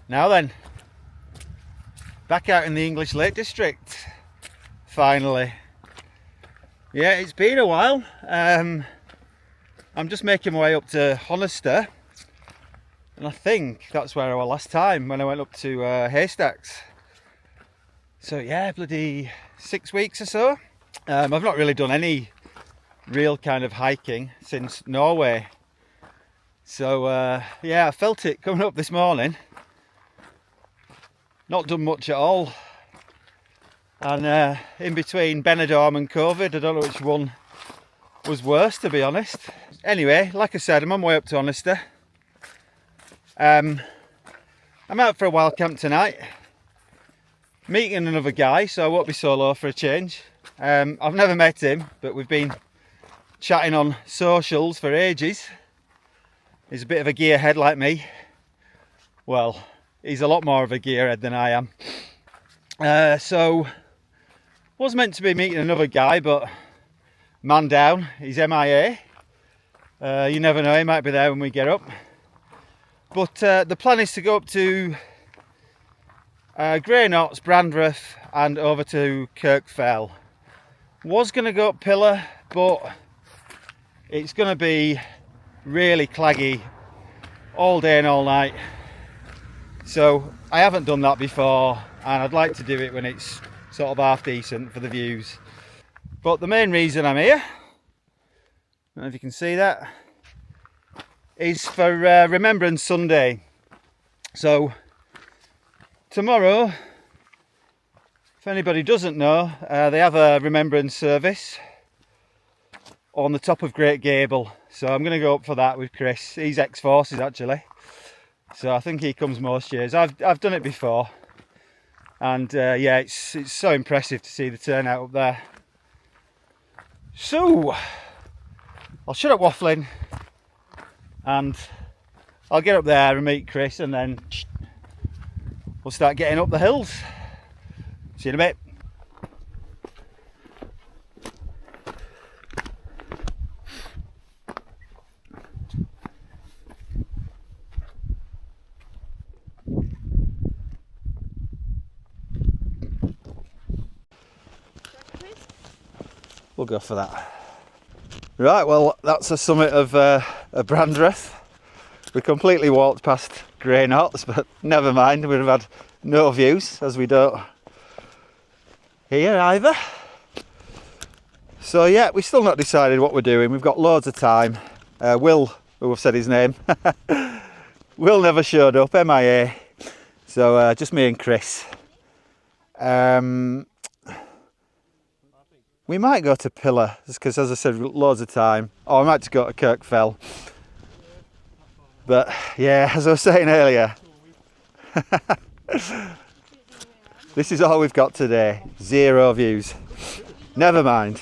Now then, back out in the English Lake District, finally. Yeah, it's been a while. I'm just making my way up to Honister, and I think that's where I was last time when I went up to Haystacks. So yeah, bloody 6 weeks or so. I've not really done any real kind of hiking since Norway. So yeah, I felt it coming up this morning. Not done much at all. And in between Benidorm and COVID, I don't know which one was worse, to be honest. Anyway, like I said, I'm on my way up to Honister. I'm out for a wild camp tonight. Meeting another guy, so I won't be solo for a change. I've never met him, but we've been chatting on socials for ages. He's a bit of a gearhead like me. Well, he's a lot more of a gearhead than I am. So, was meant to be meeting another guy, but man down, he's MIA. You never know, he might be there when we get up. But the plan is to go up to Grey Knots, Brandreth, and over to Kirkfell. Was going to go up Pillar, but it's going to be really claggy all day and all night. So I haven't done that before, and I'd like to do it when it's sort of half decent for the views. But the main reason I'm here, I don't know if you can see that, is for Remembrance Sunday. So tomorrow, if anybody doesn't know, they have a remembrance service on the top of Great Gable. So I'm going to go up for that with Chris. He's ex-forces actually, so I think he comes most years. I've done it before, and yeah, it's so impressive to see the turnout up there. So I'll shut up waffling, and I'll get up there and meet Chris, and then we'll start getting up the hills. See you in a bit. We'll go for that. Right, well, that's the summit of Brandreth. We completely walked past Grey Knots, but never mind, we'd have had no views, as we don't here either. So yeah, we've still not decided what we're doing. We've got loads of time. Will, who I've said his name, Will never showed up, MIA. So just me and Chris. We might go to Pillar, because as I said, loads of time. Or I might just go to Kirkfell. But yeah, as I was saying earlier, this is all we've got today. 0 views. Never mind.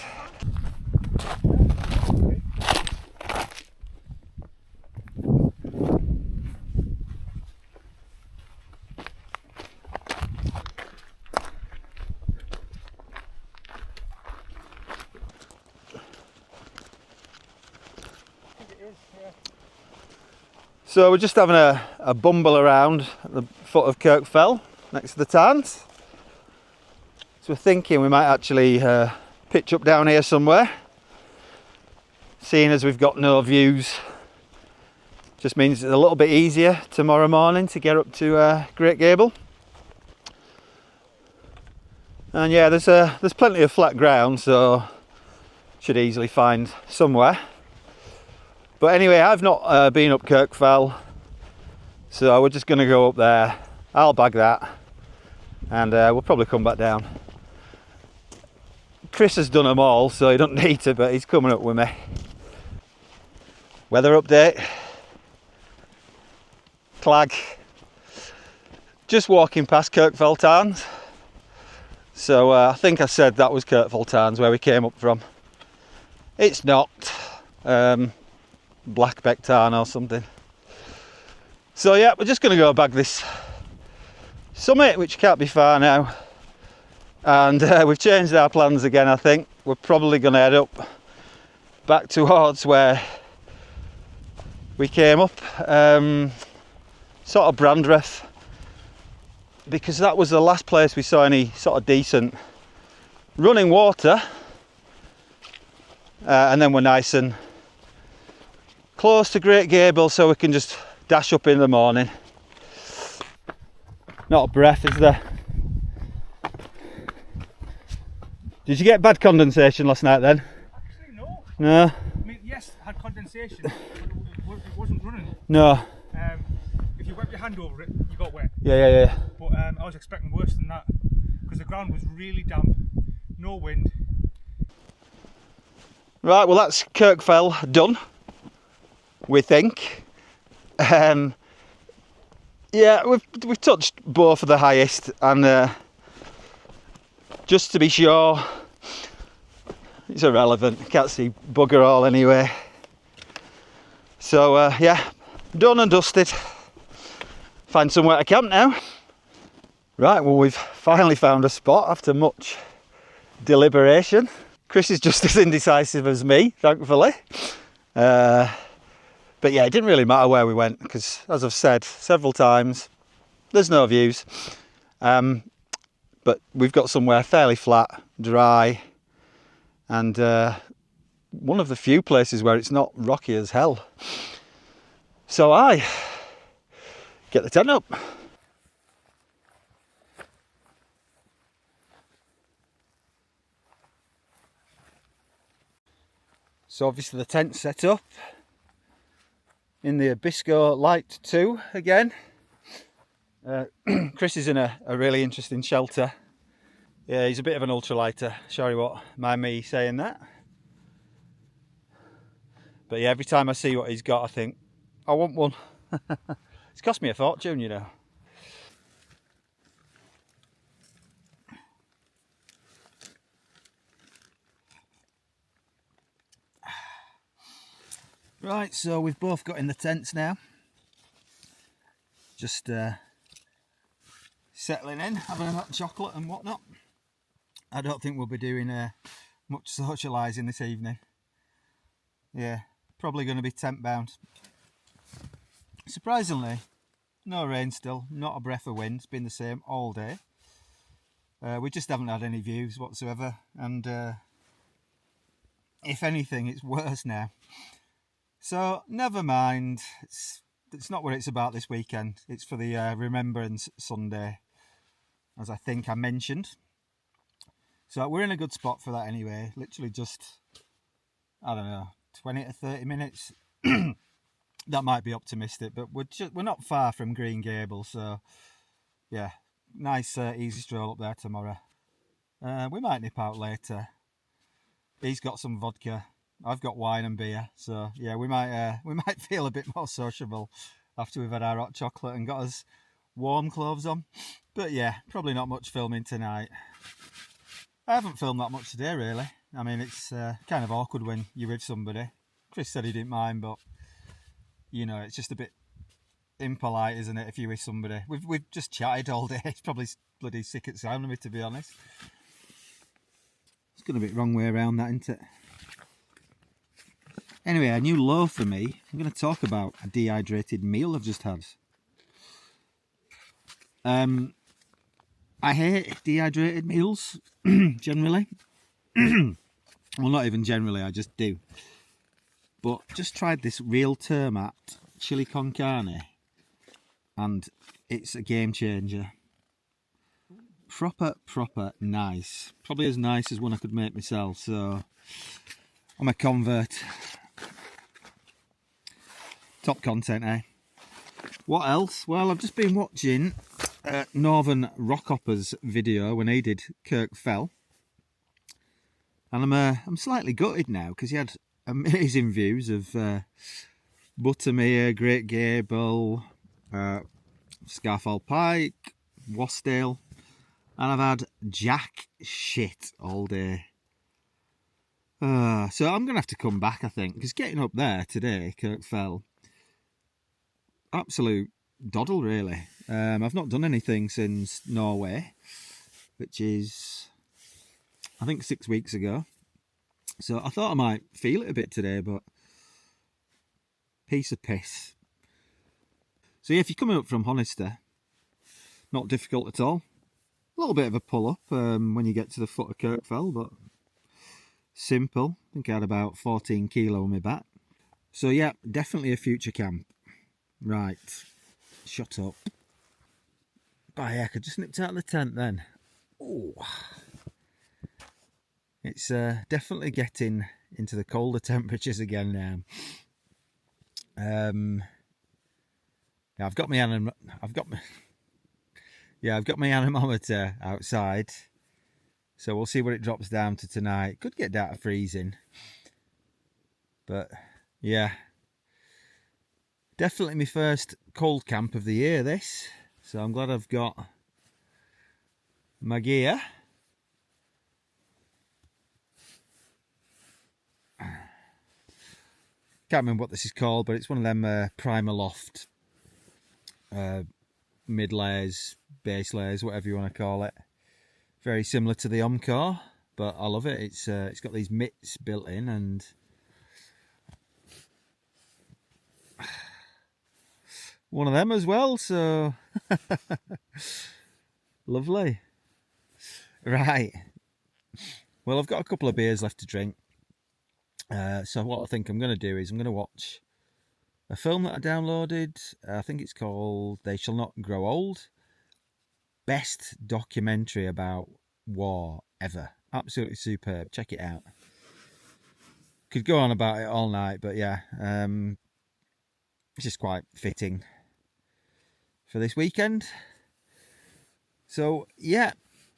So we're just having a bumble around at the foot of Kirkfell, next to the Tarns. So we're thinking we might actually pitch up down here somewhere. Seeing as we've got no views, just means it's a little bit easier tomorrow morning to get up to Great Gable. And yeah, there's plenty of flat ground, so should easily find somewhere. But anyway, I've not been up Kirkfell, so we're just going to go up there. I'll bag that, and we'll probably come back down. Chris has done them all, so he doesn't need to, but he's coming up with me. Weather update. Clag. Just walking past Kirkfell Tarns. So I think I said that was Kirkfell Tarns where we came up from. It's not. Blackbeck Tarn or something. So yeah, we're just going to go bag this summit, which can't be far now, and we've changed our plans again. I think we're probably going to head up back towards where we came up, sort of Brandreth, because that was the last place we saw any sort of decent running water. And then we're nice and close to Great Gable, so we can just dash up in the morning. Not a breath, is there? Did you get bad condensation last night then? Actually, no. No? I mean, yes, I had condensation, but it wasn't running. No. If you wet your hand over it, you got wet. Yeah. But I was expecting worse than that, because the ground was really damp, no wind. Right, well that's Kirkfell done, we think. Yeah, we've touched both of the highest, and just to be sure, it's irrelevant, can't see bugger all anyway. So yeah, done and dusted. Find somewhere to camp now. Right, well we've finally found a spot after much deliberation. Chris is just as indecisive as me, thankfully. But yeah, it didn't really matter where we went, because as I've said several times, there's no views. But we've got somewhere fairly flat, dry, and one of the few places where it's not rocky as hell. So I get the tent up. So obviously the tent's set up in the Abisko Light 2 again. Chris is in a really interesting shelter. Yeah, he's a bit of an ultralighter, sorry what, mind me saying that. But yeah, every time I see what he's got I think, I want one. It's cost me a fortune, you know. Right, so we've both got in the tents now. Just settling in, having a hot chocolate and whatnot. I don't think we'll be doing much socialising this evening. Yeah, probably going to be tent bound. Surprisingly, no rain still, not a breath of wind. It's been the same all day. We just haven't had any views whatsoever, and if anything, it's worse now. So never mind. It's not what it's about this weekend. It's for the Remembrance Sunday, as I think I mentioned. So we're in a good spot for that anyway. Literally just, I don't know, 20 to 30 minutes. That might be optimistic, but we're not far from Green Gable, so yeah, nice easy stroll up there tomorrow. We might nip out later. He's got some vodka. I've got wine and beer, so yeah, we might feel a bit more sociable after we've had our hot chocolate and got us warm clothes on. But yeah, probably not much filming tonight. I haven't filmed that much today, really. I mean, it's kind of awkward when you're with somebody. Chris said he didn't mind, but you know, it's just a bit impolite, isn't it, if you're with somebody? We've just chatted all day. He's probably bloody sick at sound of me, to be honest. It's going a bit wrong way around that, isn't it? Anyway, a new low for me. I'm going to talk about a dehydrated meal I've just had. I hate dehydrated meals, generally. Well, not even generally, I just do. But just tried this Real Termat chili con carne, and it's a game changer. Proper nice. Probably as nice as one I could make myself, so I'm a convert. Top content, eh? What else? Well, I've just been watching Northern Rockhopper's video when he did Kirkfell, and I'm slightly gutted now because he had amazing views of Buttermere, Great Gable, Scarfall Pike, Wasdale, and I've had jack shit all day. So I'm going to have to come back, I think, because getting up there today, Kirkfell, absolute doddle, really. I've not done anything since Norway, which is, I think, 6 weeks ago. So I thought I might feel it a bit today, but piece of piss. So yeah, if you're coming up from Honister, Not difficult at all. A little bit of a pull up when you get to the foot of Kirkfell, but simple. I think I had about 14 kilo on my back. So yeah, definitely a future camp. Right, shut up. By heck, I just nipped out of the tent then. Ooh. It's definitely getting into the colder temperatures again now. Yeah, I've got my anemometer outside, so we'll see what it drops down to tonight. Could get down to freezing, but yeah, definitely my first cold camp of the year this, so I'm glad I've got my gear. Can't remember what this is called, but it's one of them Primaloft mid layers, base layers, whatever you want to call it. Very similar to the Omcar, but I love it. It's got these mitts built in, and one of them as well, so lovely. Right, well, I've got a couple of beers left to drink, so what I think I'm going to do is I'm going to watch a film that I downloaded. I think it's called They Shall Not Grow Old. Best documentary about war ever. Absolutely superb. Check it out. Could go on about it all night, but yeah, it's just quite fitting for this weekend. So yeah,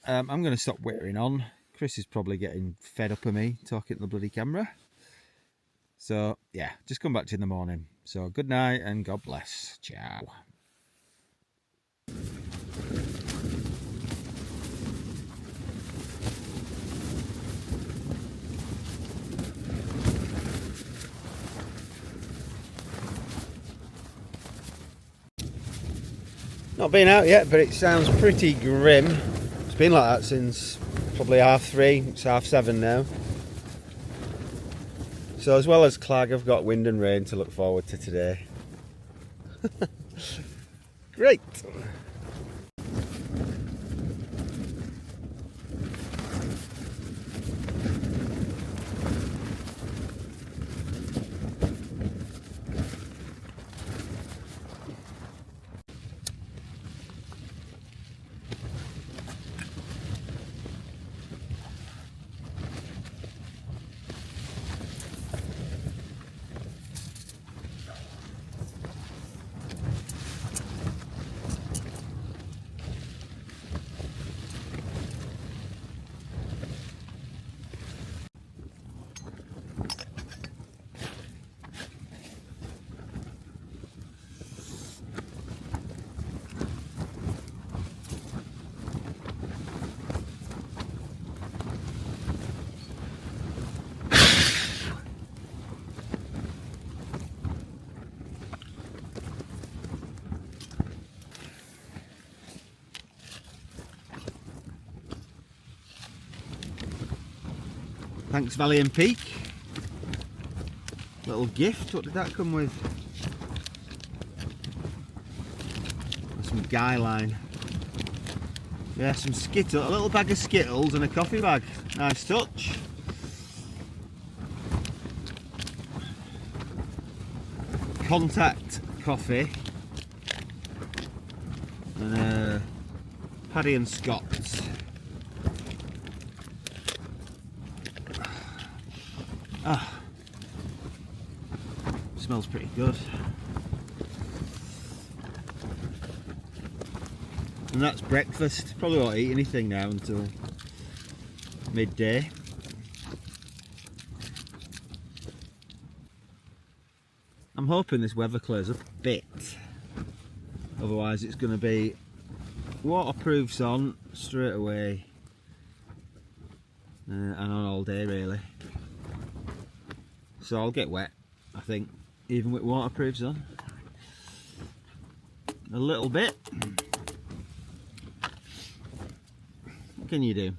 I'm going to stop whittering on. Chris is probably getting fed up of me talking to the bloody camera. So yeah, just come back to you in the morning. So good night and God bless. Ciao. Not been out yet, but it sounds pretty grim. It's been like that since probably 3:30. It's 7:30 now. So as well as clag, I've got wind and rain to look forward to today. Great. Thanks Valley and Peak. Little gift, what did that come with? Some guy line. Yeah, some Skittles, a little bag of Skittles and a coffee bag. Nice touch. Contact coffee. And Paddy and Scott's. Ah, smells pretty good. And that's breakfast. Probably won't eat anything now until midday. I'm hoping this weather clears up a bit. Otherwise it's going to be waterproofs on straight away. And on all day really. So I'll get wet, I think, even with waterproofs on. A little bit. What can you do?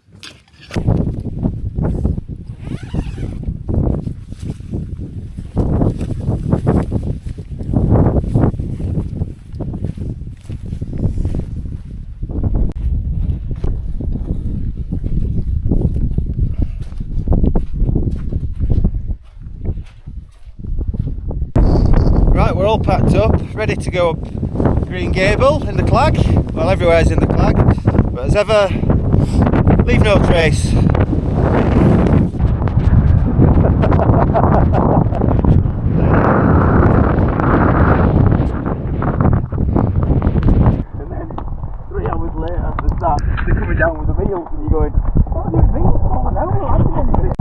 packed up, ready to go up Green Gable in the Clag. Well, everywhere's in the Clag, but as ever, leave no trace. And then 3 hours later, they're coming down with the meals, and you're going, what are you doing meals for? No, we're not having anything.